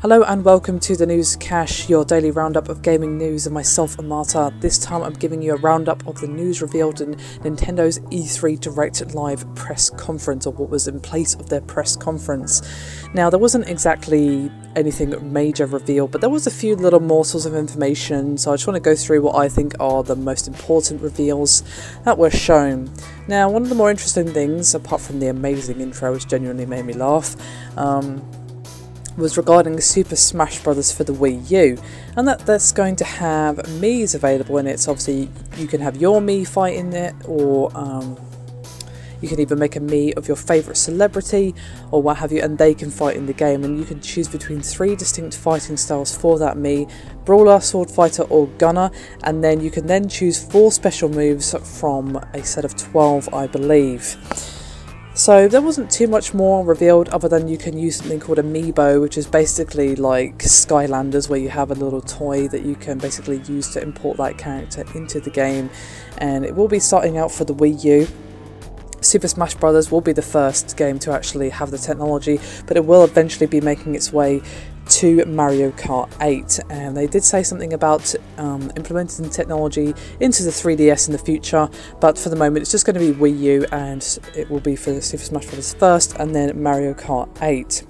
Hello and welcome to the News Cache, your daily roundup of gaming news, and myself, Amata. This time I'm giving you a roundup of the news revealed in Nintendo's E3 Direct Live press conference, or what was in place of their press conference. Now, there wasn't exactly anything major revealed, but there was a few little morsels of information, so I just want to go through what I think are the most important reveals that were shown. Now, one of the more interesting things, apart from the amazing intro which genuinely made me laugh, was regarding Super Smash Bros. For the Wii U, and that's going to have Mii's available in it. So obviously you can have your Mii fight in it, or you can either make a Mii of your favourite celebrity or what have you, and they can fight in the game, and you can choose between 3 distinct fighting styles for that Mii: Brawler, Sword Fighter or Gunner, and then you can then choose 4 special moves from a set of 12, I believe. So there wasn't too much more revealed other than you can use something called Amiibo, which is basically like Skylanders, where you have a little toy that you can basically use to import that character into the game, and it will be starting out for the Wii U. Super Smash Bros. Will be the first game to actually have the technology, but it will eventually be making its way to Mario Kart 8, and they did say something about implementing technology into the 3DS in the future, but for the moment it's just going to be Wii U, and it will be for Super Smash Bros. First and then Mario Kart 8.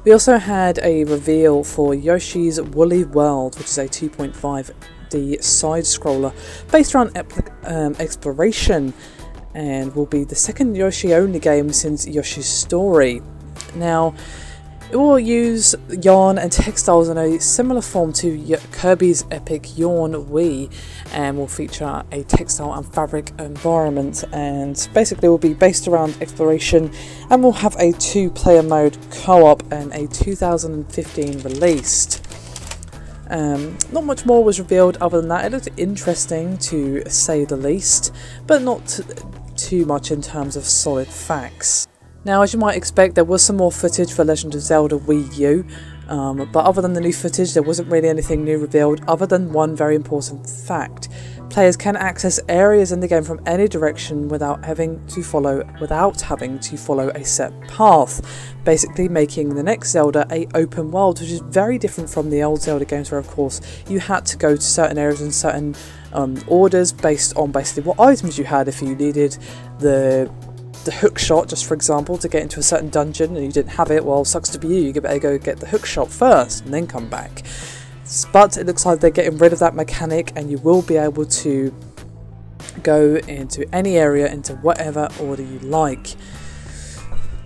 We also had a reveal for Yoshi's Woolly World, which is a 2.5D side-scroller based around exploration, and will be the second Yoshi-only game since Yoshi's Story. Now, it will use yarn and textiles in a similar form to Kirby's epic Yarn Wii, and will feature a textile and fabric environment, and basically will be based around exploration, and will have a 2-player mode co-op and a 2015 release. Not much more was revealed other than that. It looked interesting to say the least, but not too much in terms of solid facts. Now, as you might expect, there was some more footage for Legend of Zelda Wii U, but other than the new footage, there wasn't really anything new revealed other than one very important fact. Players can access areas in the game from any direction without having to follow a set path, basically making the next Zelda a open world, which is very different from the old Zelda games, where of course you had to go to certain areas in certain orders based on basically what items you had. If you needed the hook shot, just for example, to get into a certain dungeon and you didn't have it, well, sucks to be you better go get the hook shot first and then come back. But it looks like they're getting rid of that mechanic, and you will be able to go into any area into whatever order you like.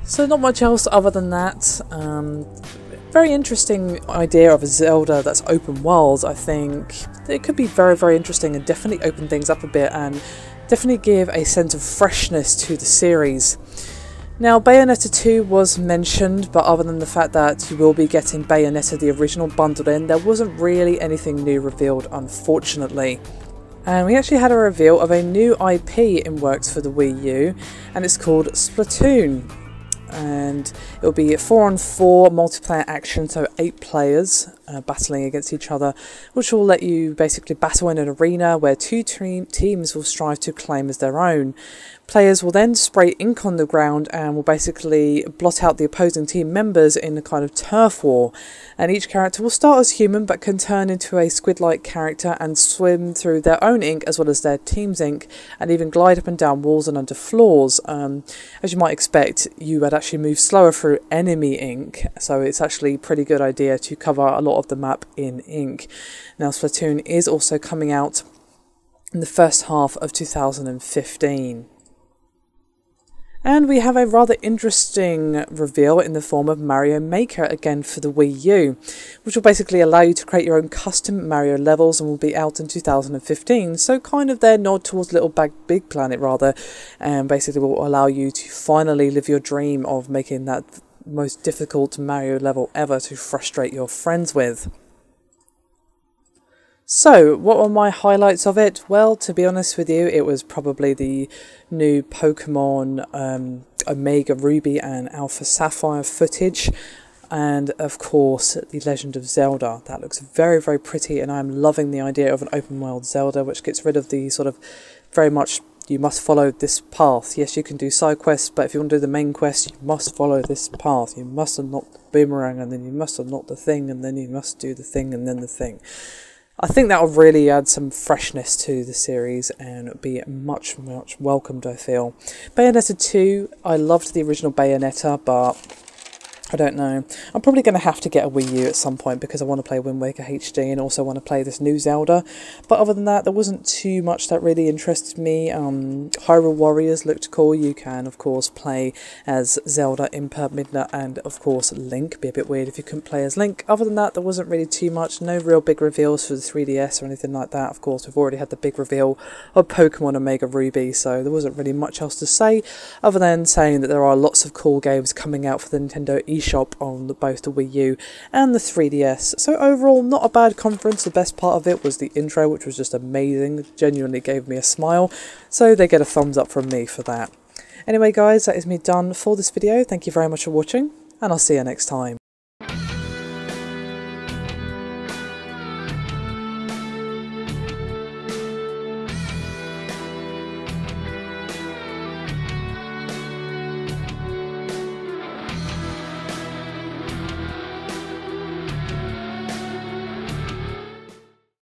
So not much else other than that. Very interesting idea of a Zelda that's open world. I think it could be very, very interesting and definitely open things up a bit, and definitely give a sense of freshness to the series. Now, Bayonetta 2 was mentioned, but other than the fact that you will be getting Bayonetta the original bundled in, there wasn't really anything new revealed, unfortunately. And we actually had a reveal of a new IP in works for the Wii U, and it's called Splatoon. And it'll be 4-on-4 multiplayer action, so 8 players battling against each other, which will let you basically battle in an arena where 2 teams will strive to claim as their own. Players will then spray ink on the ground and will basically blot out the opposing team members in a kind of turf war. And each character will start as human but can turn into a squid-like character and swim through their own ink as well as their team's ink, and even glide up and down walls and under floors. As you might expect, you would actually move slower through enemy ink, so it's actually a pretty good idea to cover a lot of the map in ink. Now, Splatoon is also coming out in the first half of 2015. And we have a rather interesting reveal in the form of Mario Maker again for the Wii U, which will basically allow you to create your own custom Mario levels, and will be out in 2015. So kind of their nod towards Little Big Planet rather, and basically will allow you to finally live your dream of making that most difficult Mario level ever to frustrate your friends with. So, what were my highlights of it? Well, to be honest with you, it was probably the new Pokemon Omega Ruby and Alpha Sapphire footage, and of course the Legend of Zelda. That looks very, very pretty, and I'm loving the idea of an open world Zelda which gets rid of the sort of very much You must follow this path. Yes, you can do side quests, but if you want to do the main quest, you must follow this path. You must unlock the boomerang, and then you must unlock the thing, and then you must do the thing, and then the thing. I think that will really add some freshness to the series and be much welcomed, I feel. Bayonetta 2, I loved the original Bayonetta, but I don't know. I'm probably going to have to get a Wii U at some point because I want to play Wind Waker HD and also want to play this new Zelda. But other than that, there wasn't too much that really interested me. Hyrule Warriors looked cool. You can, of course, play as Zelda, Impa, Midna, and, of course, Link. Be a bit weird if you couldn't play as Link. Other than that, there wasn't really too much. No real big reveals for the 3DS or anything like that. Of course, we've already had the big reveal of Pokemon Omega Ruby, so there wasn't really much else to say other than saying that there are lots of cool games coming out for the Nintendo eShop on both the Wii U and the 3DS. So overall, not a bad conference. The best part of it was the intro, which was just amazing. Genuinely gave me a smile. So they get a thumbs up from me for that. Anyway guys, that is me done for this video. Thank you very much for watching, and I'll see you next time.